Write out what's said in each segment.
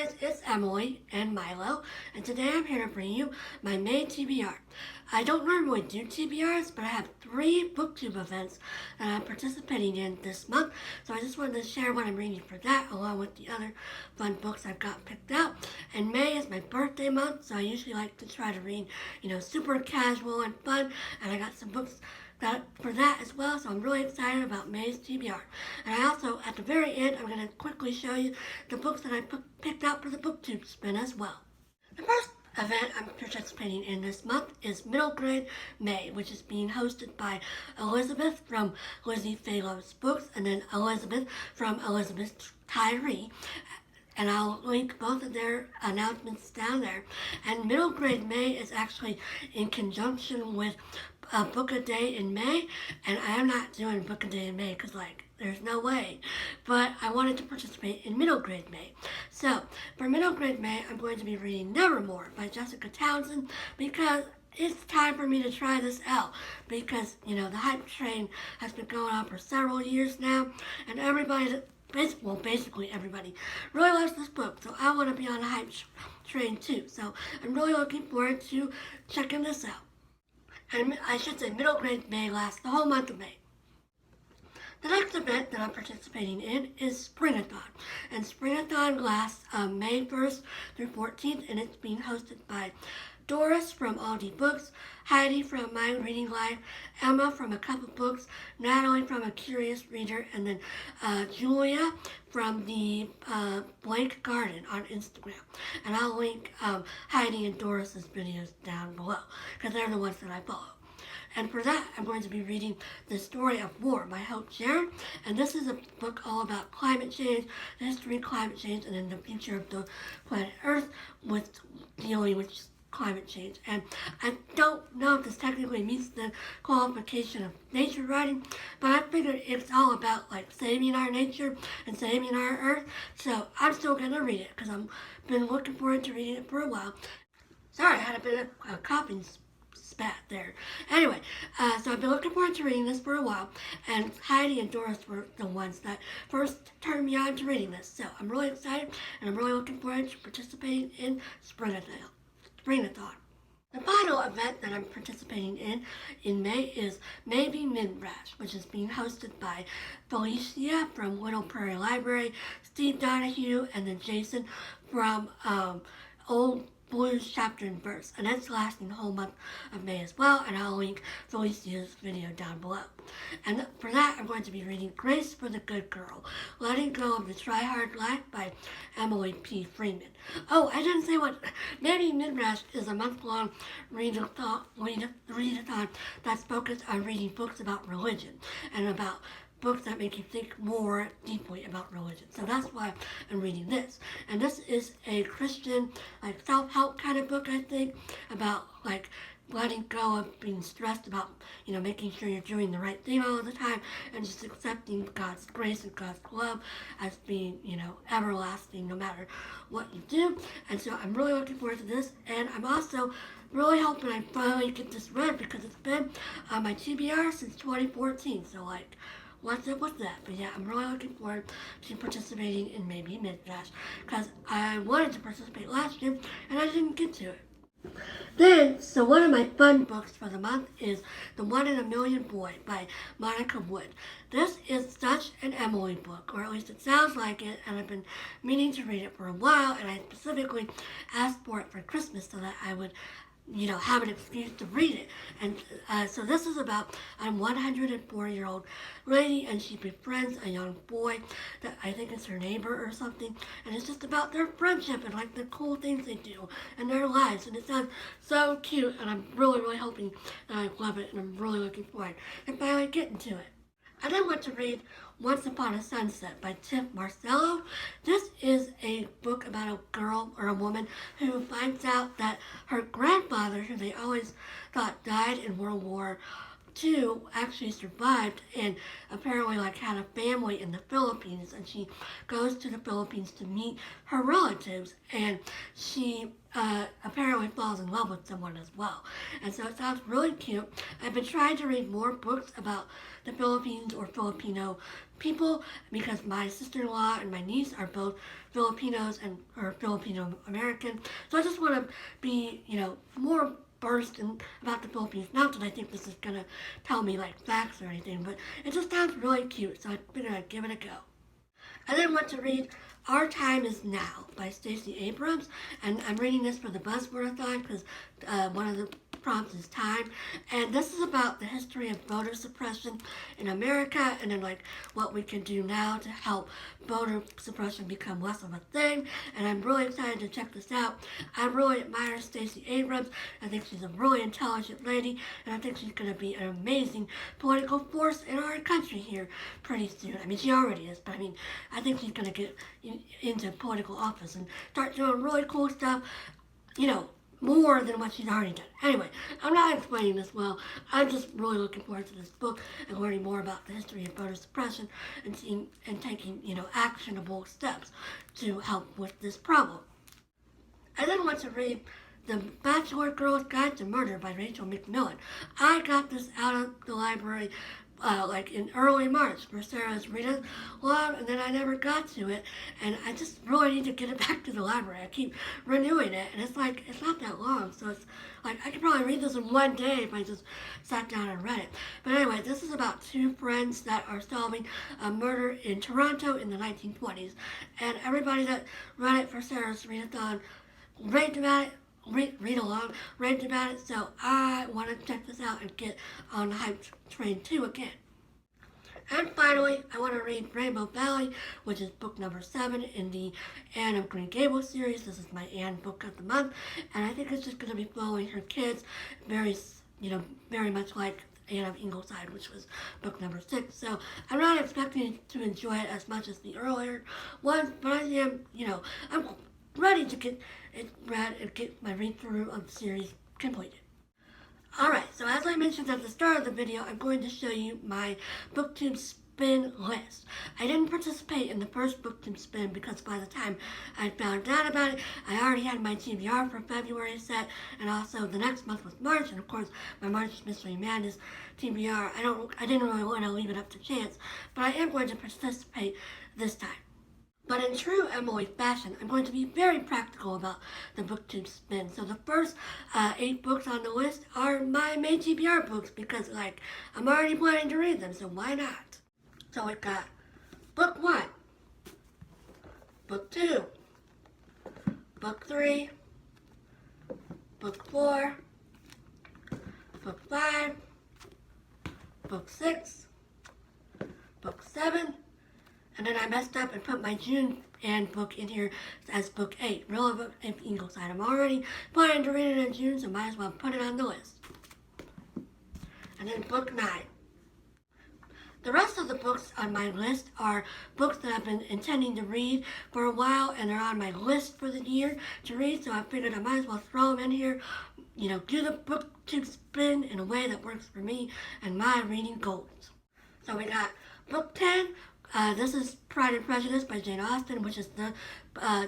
guys, it's Emily and Milo, and today I'm here to bring you my May TBR. I don't normally do TBRs, but I have 3 Booktube events that I'm participating in this month, so I just wanted to share what I'm reading for that, along with the other fun books I've got picked out. And May is my birthday month, so I usually like to try to read, super casual and fun, and I got some books for that as well, so I'm really excited about May's TBR. And I also, at the very end, I'm going to quickly show you the books that I picked out for the Booktube spin as well. The first event I'm participating in this month is Middle Grade May, which is being hosted by Elizabeth from Lizzie Falo's Books, and then Elizabeth from Elizabeth Tyree. And I'll link both of their announcements down there. And Middle Grade May is actually in conjunction with Book a Day in May, and I am not doing Book a Day in May because, there's no way. But I wanted to participate in Middle Grade May. So, for Middle Grade May, I'm going to be reading Nevermore by Jessica Townsend because it's time for me to try this out. Because, the hype train has been going on for several years now, and basically everybody really loves this book, so I want to be on a hype train too. So I'm really looking forward to checking this out. And I should say Middle Grade May lasts the whole month of May. The next event that I'm participating in is Springathon. And Springathon lasts May 1st through 14th, and it's being hosted by Doris from Aldi Books, Heidi from My Reading Life, Emma from A Cup of Books, Natalie from A Curious Reader, and then Julia from the Blank Garden on Instagram. And I'll link Heidi and Doris's videos down below because they're the ones that I follow. And for that, I'm going to be reading The Story of War by Jahren. And this is a book all about climate change, the history of climate change, and then the future of the planet Earth with dealing with climate change. And I don't know if this technically meets the qualification of nature writing, but I figured it's all about saving our nature and saving our Earth. So I'm still going to read it because I've been looking forward to reading it for a while. Sorry, I had a bit of a coughing spat there. Anyway, so I've been looking forward to reading this for a while, and Heidi and Doris were the ones that first turned me on to reading this. So I'm really excited, and I'm really looking forward to participating in Springathon. The final event that I'm participating in May is Maybe Midrash, which is being hosted by Felicia from Little Prairie Library, Steve Donahue, and then Jason from Old Blues Chapter and Verse, and that's lasting the whole month of May as well, and I'll link Felicia's video down below. And for that, I'm going to be reading Grace for the Good Girl, Letting Go of the Try Hard Life by Emily P. Freeman. Oh, I didn't say what Maybe Midrash is a month-long readathon that's focused on reading books about religion and about books that make you think more deeply about religion. So that's why I'm reading this. And this is a Christian, self-help kind of book, I think, about, letting go of being stressed about, making sure you're doing the right thing all the time and just accepting God's grace and God's love as being, everlasting no matter what you do. And so I'm really looking forward to this. And I'm also really hoping I finally get this read because it's been on my TBR since 2014. So, what's up with that? But yeah, I'm really looking forward to participating in Maybe Midrash because I wanted to participate last year and I didn't get to it. So one of my fun books for the month is The One in a Million Boy by Monica Wood. This is such an Emily book, or at least it sounds like it, and I've been meaning to read it for a while, and I specifically asked for it for Christmas so that I would have an excuse to read it. And so this is about a 104-year-old lady, and she befriends a young boy that I think is her neighbor or something, and it's just about their friendship and the cool things they do in their lives, and it sounds so cute, and I'm really, really hoping that I love it, and I'm really looking forward to finally getting to it. I then want to read Once Upon a Sunset by Tim Marcel. This is a book about a girl or a woman who finds out that her grandfather, who they always thought died in World War two actually survived and apparently like had a family in the Philippines, and she goes to the Philippines to meet her relatives, and she apparently falls in love with someone as well. And so it sounds really cute. I've been trying to read more books about the Philippines or Filipino people because my sister-in-law and my niece are both Filipinos and or Filipino American. So I just want to be, more versed about the Philippines. Not that I think this is gonna tell me like facts or anything, but it just sounds really cute, so I figured I'd give it a go. I then went to read Our Time Is Now by Stacey Abrams, and I'm reading this for the Buzzwordathon because one of the prompts is time, and this is about the history of voter suppression in America, and then like what we can do now to help voter suppression become less of a thing. And I'm really excited to check this out. I really admire Stacey Abrams. I think she's a really intelligent lady, and I think she's going to be an amazing political force in our country here pretty soon. I mean, she already is, but I mean, I think she's going to get into political office and start doing really cool stuff, more than what she's already done. Anyway, I'm not explaining this well. I'm just really looking forward to this book and learning more about the history of voter suppression and taking, actionable steps to help with this problem. I then went to read The Bachelor Girl's Guide to Murder by Rachel McMillan. I got this out of the library in early March for Sarah's reading long, and then I never got to it, and I just really need to get it back to the library. I keep renewing it, and it's not that long, so it's like I could probably read this in one day if I just sat down and read it. But anyway, this is about two friends that are solving a murder in Toronto in the 1920s, and everybody that read it for Sarah's readathon raved about it. Read along, raved about it, so I want to check this out and get on the hype train too again. And finally, I want to read Rainbow Valley, which is book number 7 in the Anne of Green Gables series. This is my Anne book of the month, and I think it's just going to be following her kids very much like Anne of Ingleside, which was book number 6. So I'm not expecting to enjoy it as much as the earlier ones, but I am, I'm ready to get it read and get my read-through of the series completed. Alright, so as I mentioned at the start of the video, I'm going to show you my Booktube spin list. I didn't participate in the first Booktube spin because by the time I found out about it, I already had my TBR for February set, and also the next month was March, and of course my March Mystery Madness TBR. I didn't really want to leave it up to chance, but I am going to participate this time. But in true Emily fashion, I'm going to be very practical about the Booktube spin. So the first 8 books on the list are my main TBR books because, I'm already planning to read them, so why not? So we've got Book 1, Book 2, Book 3, Book 4, Book 5, Book 6, Book 7, and then I messed up and put my June Anne book in here as book 8, Real Book of Ingleside. I'm already planning to read it in June, so might as well put it on the list. And then book 9. The rest of the books on my list are books that I've been intending to read for a while, and they're on my list for the year to read, so I figured I might as well throw them in here, do the Booktube spin in a way that works for me and my reading goals. So we got book 10. This is Pride and Prejudice by Jane Austen, which is the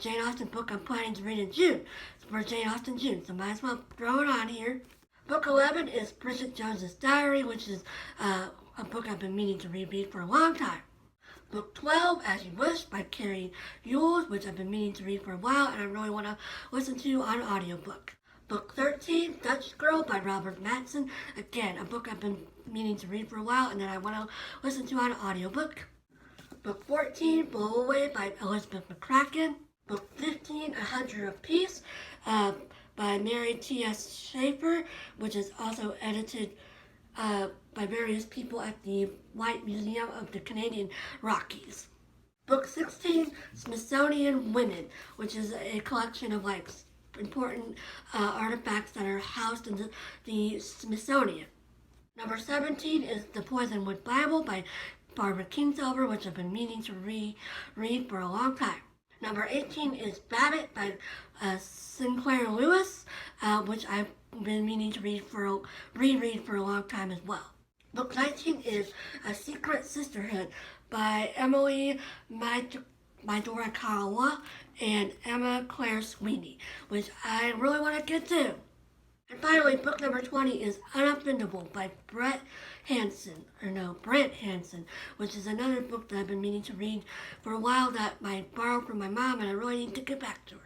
Jane Austen book I'm planning to read in June. It's for Jane Austen June, so might as well throw it on here. Book 11 is Bridget Jones's Diary, which is a book I've been meaning to reread for a long time. Book 12, As You Wish by Carrie Yules, which I've been meaning to read for a while, and I really want to listen to on audiobook. Book 13, Dutch Girl by Robert Madsen. Again, a book I've been meaning to read for a while, and then I want to listen to on audiobook. Book 14, Blow Away by Elizabeth McCracken. Book 15, A Hundred of Peace by Mary T.S. Schaefer, which is also edited by various people at the White Museum of the Canadian Rockies. Book 16, Smithsonian Women, which is a collection of important artifacts that are housed in the Smithsonian. Number 17 is The Poisonwood Bible by Barbara Kingsolver, which I've been meaning to read for a long time. Number 18 is Babbitt by Sinclair Lewis, which I've been meaning to reread for a long time as well. Book 19 is A Secret Sisterhood by Emily Midorakawa and Emma Claire Sweeney, which I really want to get to. And finally, book number 20 is Unoffendable by Brant Hansen, which is another book that I've been meaning to read for a while that I borrowed from my mom and I really need to get back to her.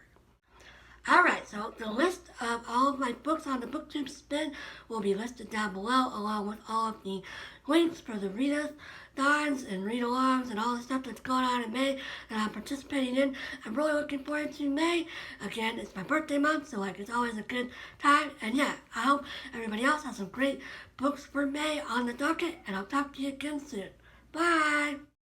Alright, so the list of all of my books on the Booktube spin will be listed down below, along with all of the links for the readathons and read-alongs and all the stuff that's going on in May that I'm participating in. I'm really looking forward to May. Again, it's my birthday month, so it's always a good time. And yeah, I hope everybody else has some great books for May on the docket, and I'll talk to you again soon. Bye!